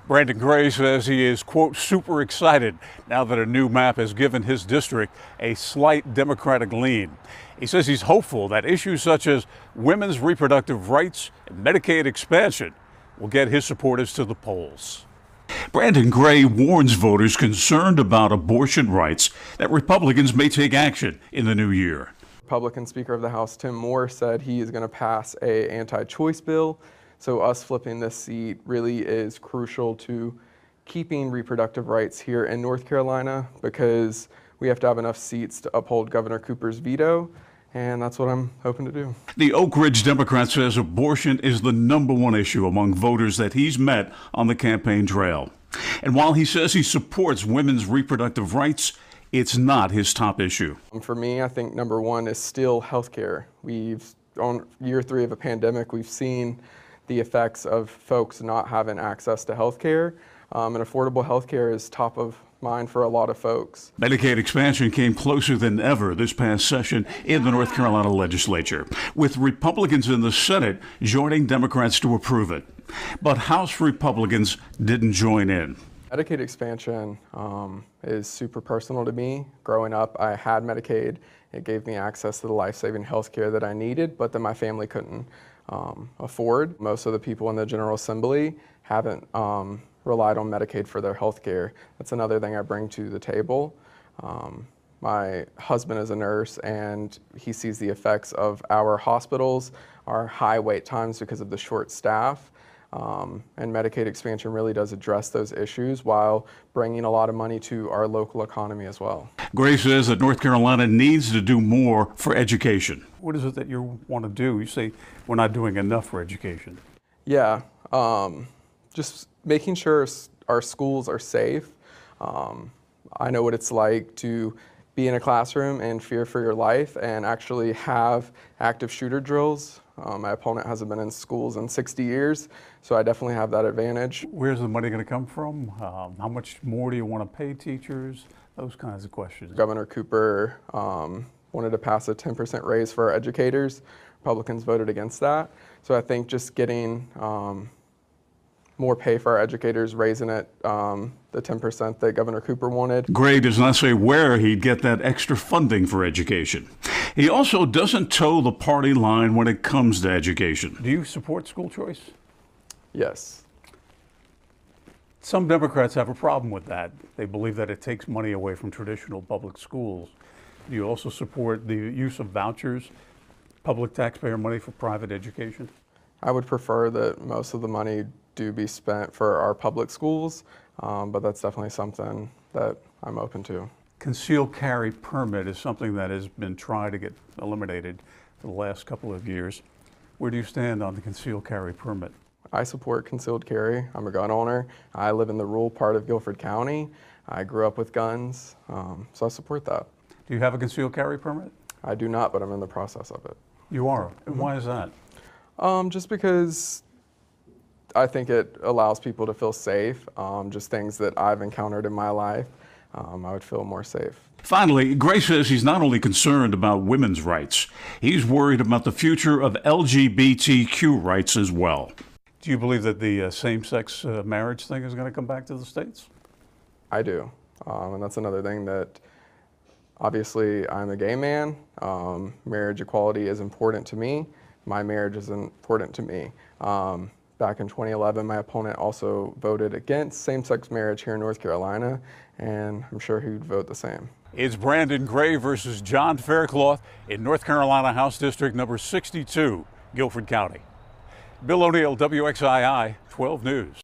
Brandon Gray says he is, quote, super excited now that a new map has given his district a slight Democratic lean. He says he's hopeful that issues such as women's reproductive rights and Medicaid expansion will get his supporters to the polls. Brandon Gray warns voters concerned about abortion rights that Republicans may take action in the new year. Republican Speaker of the House Tim Moore said he is going to pass an anti-choice bill. So us flipping this seat really is crucial to keeping reproductive rights here in North Carolina, because we have to have enough seats to uphold Governor Cooper's veto, and that's what I'm hoping to do. The Oak Ridge Democrat says abortion is the #1 issue among voters that he's met on the campaign trail. And while he says he supports women's reproductive rights, it's not his top issue. For me, I think #1 is still healthcare. On year 3 of a pandemic, we've seen the effects of folks not having access to healthcare, and affordable healthcare is top of mind for a lot of folks. Medicaid expansion came closer than ever this past session in the North Carolina legislature, with Republicans in the Senate joining Democrats to approve it. But House Republicans didn't join in. Medicaid expansion is super personal to me. Growing up, I had Medicaid. It gave me access to the life-saving health care that I needed, but that my family couldn't afford. Most of the people in the General Assembly haven't relied on Medicaid for their health care. That's another thing I bring to the table. My husband is a nurse, and he sees the effects of our hospitals, our high wait times because of the short staff. And Medicaid expansion really does address those issues while bringing a lot of money to our local economy as well. Gray says that North Carolina needs to do more for education. What is it that you want to do? You say we're not doing enough for education. Yeah, just making sure our schools are safe. I know what it's like to be in a classroom and fear for your life and actually have active shooter drills. My opponent hasn't been in schools in 60 years, so I definitely have that advantage. Where's the money going to come from? How much more do you want to pay teachers? Those kinds of questions. Governor Cooper wanted to pass a 10% raise for our educators. Republicans voted against that. So I think just getting more pay for our educators, raising it the 10% that Governor Cooper wanted. Gray does not say where he'd get that extra funding for education. He also doesn't toe the party line when it comes to education. Do you support school choice? Yes. Some Democrats have a problem with that. They believe that it takes money away from traditional public schools. Do you also support the use of vouchers, public taxpayer money for private education? I would prefer that most of the money do be spent for our public schools, but that's definitely something that I'm open to. Concealed carry permit is something that has been tried to get eliminated for the last couple of years. Where do you stand on the concealed carry permit? I support concealed carry. I'm a gun owner. I live in the rural part of Guilford County. I grew up with guns, so I support that. Do you have a concealed carry permit? I do not, but I'm in the process of it. You are? And why is that? Just because I think it allows people to feel safe. Just things that I've encountered in my life, I would feel more safe. Finally, Gray says he's not only concerned about women's rights, he's worried about the future of LGBTQ rights as well. Do you believe that the same-sex marriage thing is going to come back to the states? I do, and that's another thing that, obviously, I'm a gay man. Marriage equality is important to me. My marriage is important to me. Back in 2011, my opponent also voted against same-sex marriage here in North Carolina, and I'm sure he would vote the same. It's Brandon Gray versus John Faircloth in North Carolina House District number 62, Guilford County. Bill O'Neill, WXII 12 News.